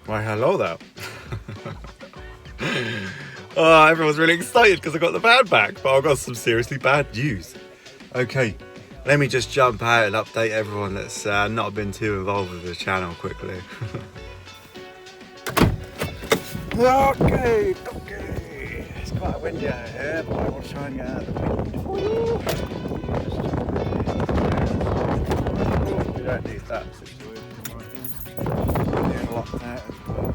Why, hello there. Oh, everyone's really excited because I got the van back, but I've got some seriously bad news. Okay, let me just jump out and update everyone that's not been too involved with the channel quickly. Okay, it's quite windy out here, but I will try and get out of the wind for you. We don't need that situation, right? Getting locked out as well.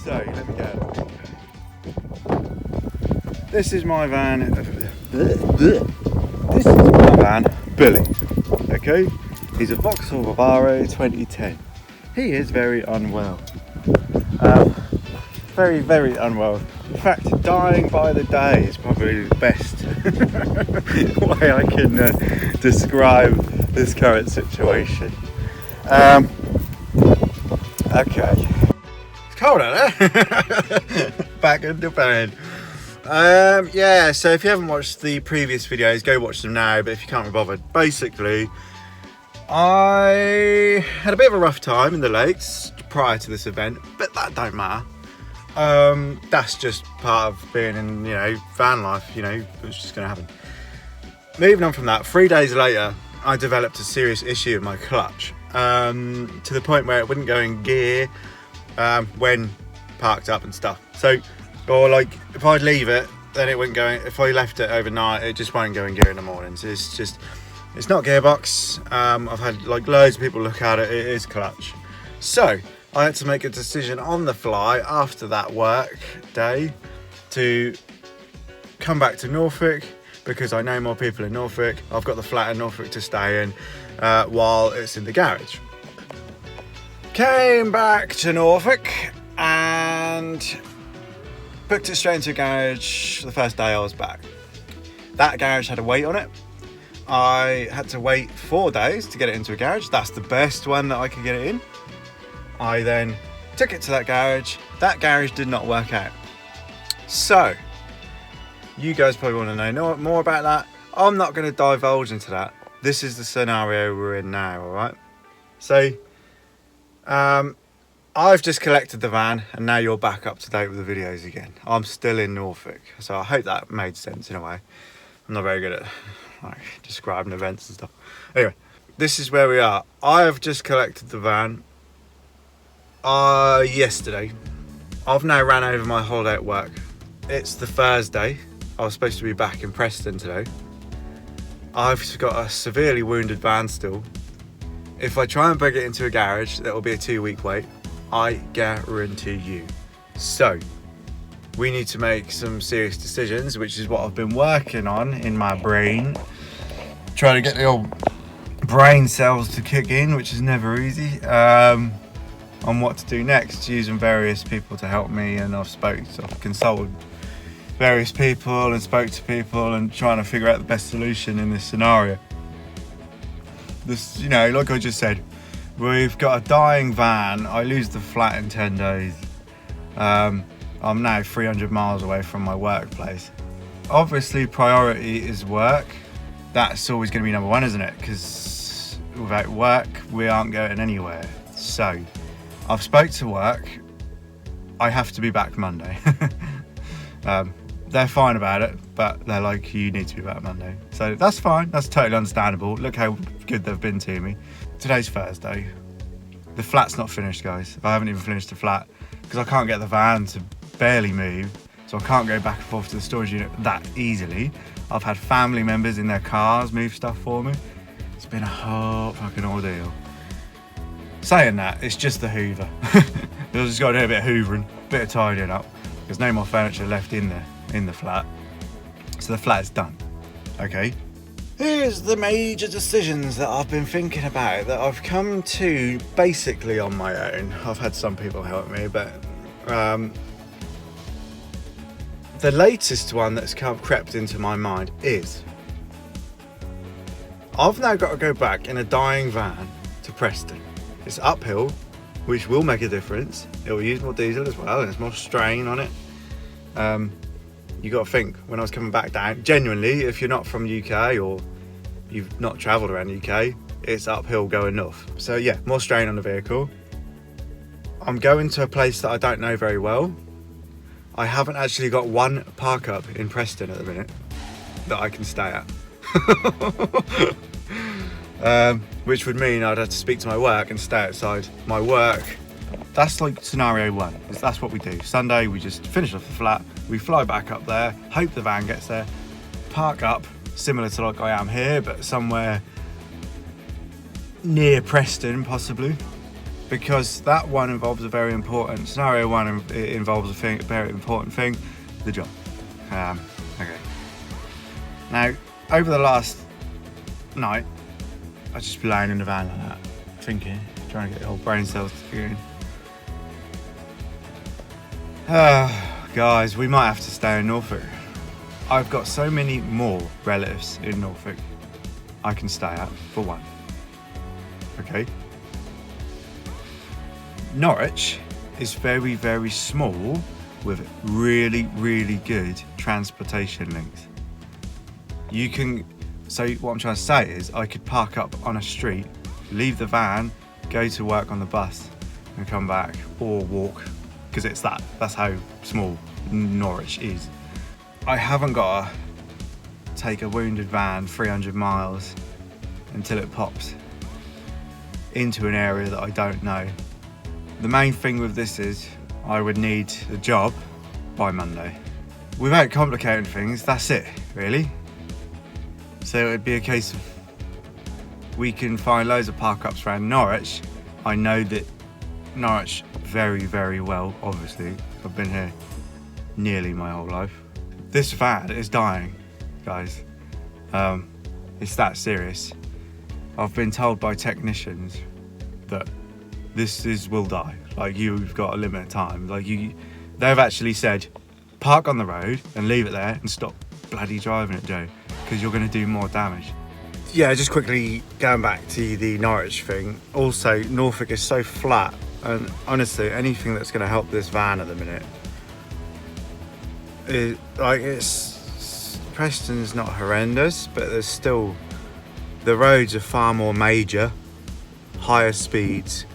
So, let me go. This is my van. This is my van, Billy. Okay? He's a Vauxhall Bavaro 2010. He is very unwell. Very, very unwell. In fact, dying by the day is probably the best way I can describe this current situation. Okay. It's cold out there. Back in the van. Yeah, so if you haven't watched the previous videos, go watch them now, but if you can't be bothered, basically, I had a bit of a rough time in the lakes prior to this event, but that don't matter. That's just part of being in, van life, it's just gonna happen. Moving on from that, 3 days later, I developed a serious issue with my clutch, to the point where it wouldn't go in gear, when parked up and stuff. So, or like, if I'd leave it, then it wouldn't go in. If I left it overnight, it just won't go in gear in the morning. So it's not gearbox. I've had like loads of people look at it. It is clutch. So I had to make a decision on the fly after that work day to come back to Norfolk because I know more people in Norfolk. I've got the flat in Norfolk to stay in while it's in the garage. Came back to Norfolk and booked it straight into a garage the first day I was back. That garage had a wait on it. I had to wait 4 days to get it into a garage. That's the best one that I could get it in. I then took it to that garage. That garage did not work out. So, you guys probably want to know more about that. I'm not going to divulge into that. This is the scenario we're in now, alright? So, I've just collected the van and now you're back up to date with the videos again. I'm still in Norfolk, so I hope that made sense in a way. I'm not very good at describing events and stuff. Anyway, this is where we are. I have just collected the van yesterday. I've now ran over my holiday at work. It's the Thursday. I was supposed to be back in Preston today. I've got a severely wounded van still. If I try and bring it into a garage, that will be a 2-week wait. I guarantee you. So, we need to make some serious decisions, which is what I've been working on in my brain. Trying to get the old brain cells to kick in, which is never easy. On what to do next, using various people to help me, and I've consulted various people and spoke to people and trying to figure out the best solution in this scenario. This, like I just said, we've got a dying van. I lose the flat in 10 days. I'm now 300 miles away from my workplace. Obviously, priority is work. That's always going to be number one, isn't it? Because without work, we aren't going anywhere. So, I've spoke to work. I have to be back Monday. They're fine about it, but they're like, you need to be back Monday. So that's fine. That's totally understandable. Look how good they've been to me. Today's Thursday. The flat's not finished, guys. I haven't even finished the flat because I can't get the van to barely move. So I can't go back and forth to the storage unit that easily. I've had family members in their cars move stuff for me. It's been a whole fucking ordeal. Saying that, it's just the Hoover. I've just got to do a bit of hoovering, a bit of tidying up. There's no more furniture left in the flat. So the flat is done. Okay. Here's the major decisions that I've been thinking about that I've come to basically on my own. I've had some people help me, but the latest one that's crept into my mind is I've now got to go back in a dying van to Preston. It's uphill, which will make a difference. It will use more diesel as well, and there's more strain on it. You got to think, when I was coming back down, genuinely, if you're not from UK or you've not travelled around the UK, it's uphill going north. So yeah, more strain on the vehicle. I'm going to a place that I don't know very well. I haven't actually got one park up in Preston at the minute that I can stay at. Which would mean I'd have to speak to my work and stay outside my work. That's like scenario one. That's what we do. Sunday, we just finish off the flat, we fly back up there, hope the van gets there, park up, similar to like I am here, but somewhere near Preston possibly, because that one involves a very important, scenario one involves a very important thing, the job. Okay. Now, over the last night, I just be lying in the van like that, thinking, trying to get the whole brain cells going. Guys, we might have to stay in Norfolk. I've got so many more relatives in Norfolk I can stay at, for one. Okay. Norwich is very, very small with really, really good transportation links. You can, so what I'm trying to say is I could park up on a street, leave the van, go to work on the bus and come back, or walk, because that's how small Norwich is. I haven't got to take a wounded van 300 miles until it pops into an area that I don't know. The main thing with this is I would need a job by Monday. Without complicating things, that's it, really. So it'd be a case of we can find loads of park-ups around Norwich. I know that Norwich very, very well, obviously. I've been here nearly my whole life. This van is dying, guys. It's that serious. I've been told by technicians that will die. Like, you've got a limited time. Like, they've actually said, park on the road and leave it there and stop bloody driving it, Joe, because you're going to do more damage. Yeah, just quickly going back to the Norwich thing. Also, Norfolk is so flat, and honestly, anything that's going to help this van at the minute, Preston's not horrendous, but there's still, the roads are far more major, higher speeds,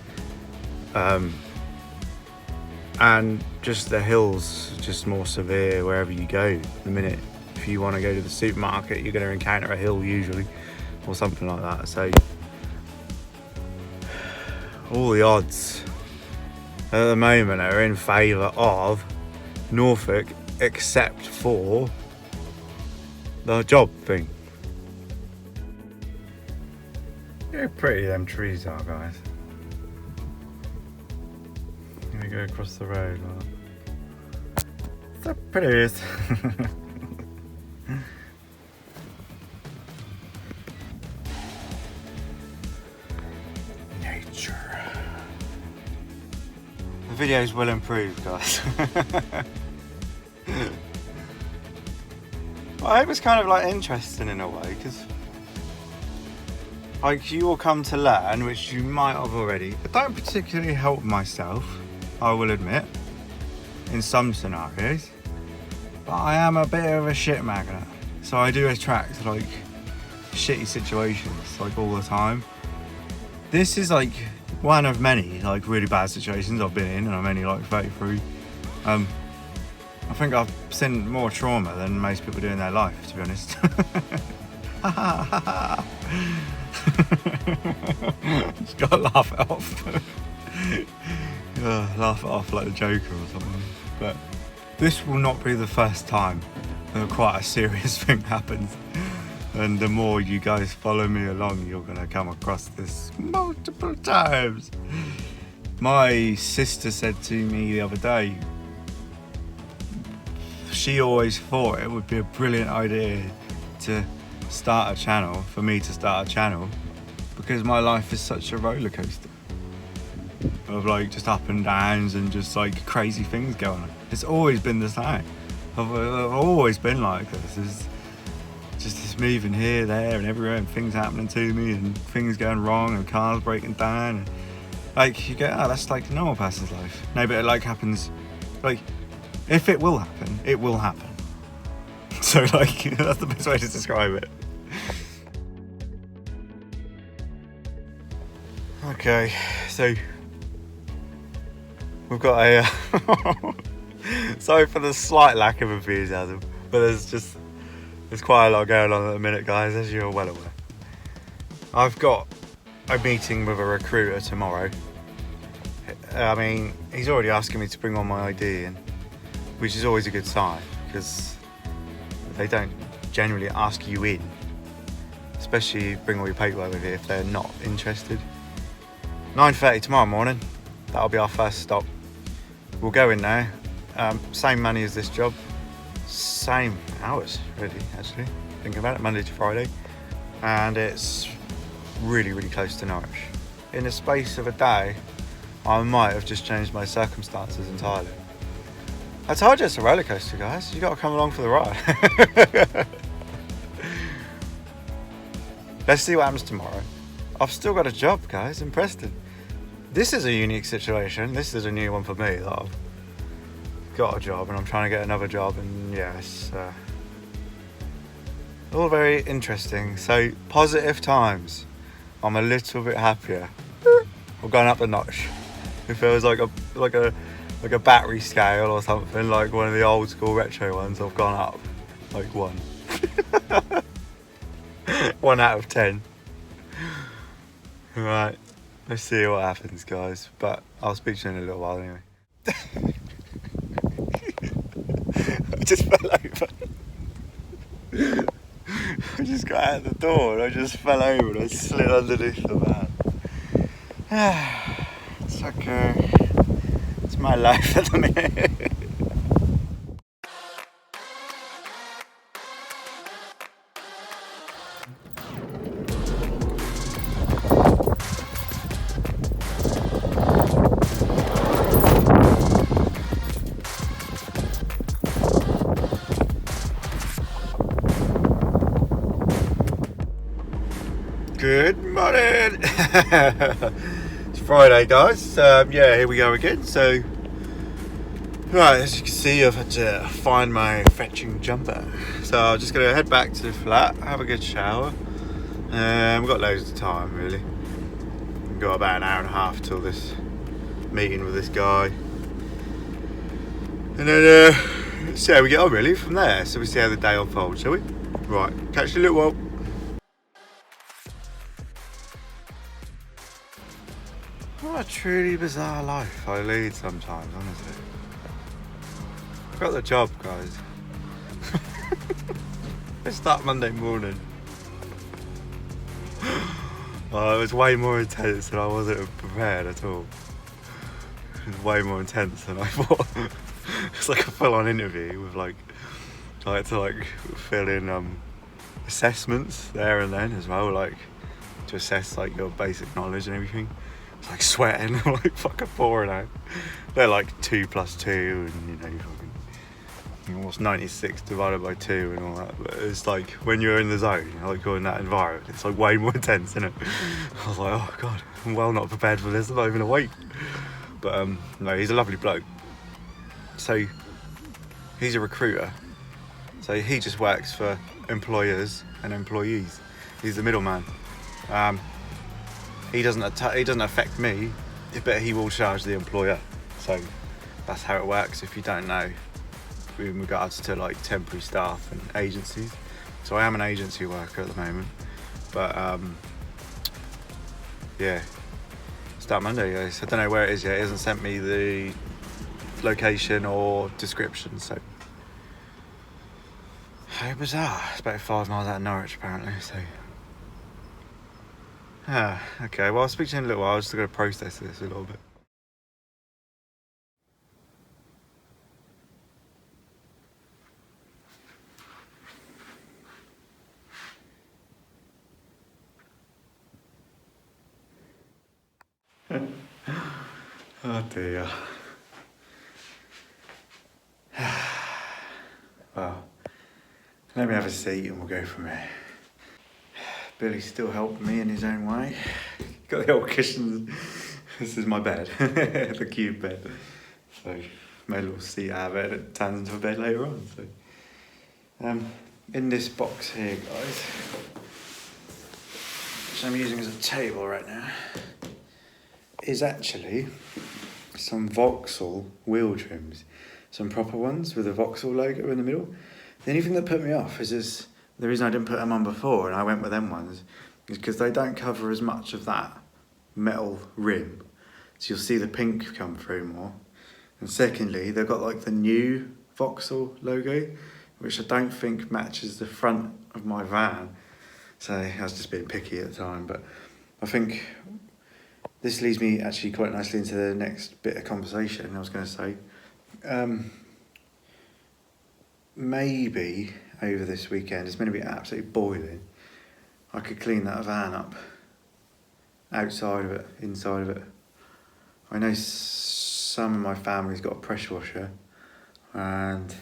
and just the hills just more severe wherever you go. The minute, if you want to go to the supermarket, you're going to encounter a hill usually, or something like that. So all the odds at the moment are in favour of Norfolk, except for the job thing. How pretty them trees are, guys. Let me go across the road. So pretty it is. Nature. The videos will improve, guys. I hope it's kind of like interesting in a way, because like you will come to learn, which you might have already. I don't particularly help myself, I will admit, in some scenarios, but I am a bit of a shit magnet, so I do attract like shitty situations like all the time. This is like one of many like really bad situations I've been in, and I'm only like 33. I think I've seen more trauma than most people do in their life, to be honest. Just gotta laugh it off. Laugh it off like the Joker or something. But this will not be the first time that quite a serious thing happens. And the more you guys follow me along, you're gonna come across this multiple times. My sister said to me the other day, she always thought it would be a brilliant idea to start a channel, for me to start a channel, because my life is such a roller coaster of like just up and downs and just like crazy things going on. It's always been the same. I've always been like this. It's just this moving here, there and everywhere, and things happening to me and things going wrong and cars breaking down, and like you go, oh, that's like a normal person's life. No, but it like happens, like if it will happen, it will happen. So like that's the best way to describe it. Okay, so we've got a sorry for the slight lack of enthusiasm, but there's quite a lot going on at the minute, guys, as you're well aware. I've got a meeting with a recruiter tomorrow. I mean, he's already asking me to bring on my ID in, which is always a good sign, because they don't generally ask you in, especially bring all your paperwork with you if they're not interested. 9:30 tomorrow morning, that'll be our first stop. We'll go in there, same money as this job, same hours really, actually, thinking about it, Monday to Friday, and it's really, really close to Norwich. In the space of a day, I might have just changed my circumstances entirely. I told you it's a roller coaster, guys. You got to come along for the ride. Let's see what happens tomorrow. I've still got a job, guys, in Preston. This is a unique situation. This is a new one for me, that I've got a job and I'm trying to get another job, and yeah, it's all very interesting. So, positive times. I'm a little bit happier. I've gone up a notch. It feels like a battery scale or something, like one of the old school retro ones. I've gone up like 1. 1 out of 10. Right, let's see what happens, guys. But I'll speak to you in a little while anyway. I just fell over. I just got out the door and I just fell over and I slid underneath the van. It's okay. It's my life at the minute. Good morning. It's Friday, guys. Yeah, here we go again. So, right, as you can see, I've had to find my fetching jumper. So I'm just gonna head back to the flat, have a good shower. We've got loads of time, really. We've got about an hour and a half till this meeting with this guy, and then see how we get on, really, from there. So we see how the day unfolds, shall we? Right, catch you in a little while. What a truly bizarre life I lead sometimes, honestly. I've got the job, guys. I start Monday morning. Oh, it was way more intense and I wasn't prepared at all. It was way more intense than I thought. It's like a full-on interview with I had to fill in assessments there and then as well, to assess your basic knowledge and everything. It's like sweating, I'm fucking pouring out. They're 2 + 2 and fucking what's 96 divided by 2 and all that. But it's when you're in the zone, you're in that environment, it's way more intense, isn't it? I was like, oh god, I'm well not prepared for this, I'm not even awake. But no, he's a lovely bloke. So he's a recruiter. So he just works for employers and employees. He's the middleman. He doesn't affect me, but he will charge the employer. So that's how it works, if you don't know, in regards to temporary staff and agencies. So I am an agency worker at the moment, but yeah, start Monday, guys. I don't know where it is yet. It hasn't sent me the location or description, so how bizarre. It's about 5 miles out of Norwich apparently, so okay, well, I'll speak to you in a little while. I'm just going to process this a little bit. Oh dear. Well, let me have a seat and we'll go from there. Billy's still helping me in his own way. Got the old cushions. This is my bed, the cube bed. So made a little seat out of it. It turns into a bed later on. So in this box here, guys, which I'm using as a table right now, is actually some Vauxhall wheel trims, some proper ones with a Vauxhall logo in the middle. The only thing that put me off is the reason I didn't put them on before and I went with them ones is because they don't cover as much of that metal rim, so you'll see the pink come through more. And secondly, they've got like the new Vauxhall logo, which I don't think matches the front of my van. So I was just being picky at the time, but I think this leads me actually quite nicely into the next bit of conversation. I was going to say, maybe over this weekend, it's going to be absolutely boiling, I could clean that van up, outside of it, inside of it. I know some of my family's got a pressure washer, and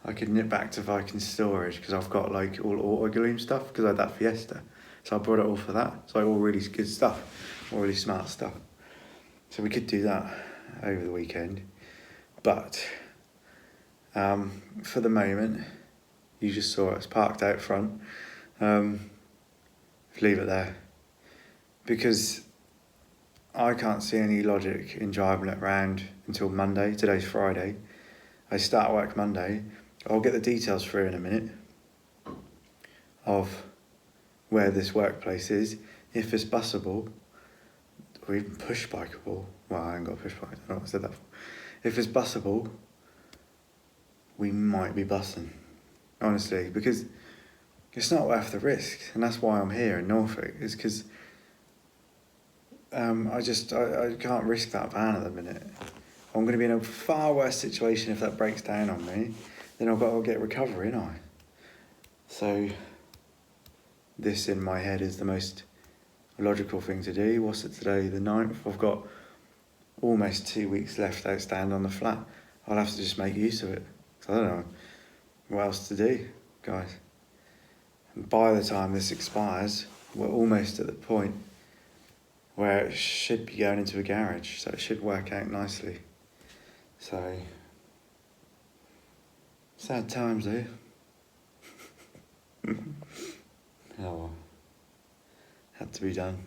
I could nip back to Viking Storage because I've got like all auto gloom stuff because I had that Fiesta. So I brought it all for that. So all really good stuff, all really smart stuff. So we could do that over the weekend. But for the moment, you just saw us parked out front. Leave it there. Because I can't see any logic in driving it around until Monday. Today's Friday. I start work Monday. I'll get the details through in a minute of where this workplace is, if it's busable, or even push bikeable. Well, I ain't got a push bike, I don't know what I said that for. If it's busable, we might be bussing, honestly, because it's not worth the risk, and that's why I'm here in Norfolk, is because I can't risk that van at the minute. I'm going to be in a far worse situation if that breaks down on me, then I've got to get recovery, ain't I? So this in my head is the most logical thing to do. What's it today, the 9th? I've got almost 2 weeks left outstanding on the flat. I'll have to just make use of it. I don't know what else to do, guys. And by the time this expires, we're almost at the point where it should be going into a garage, so it should work out nicely. So, sad times, eh? Oh well, had to be done.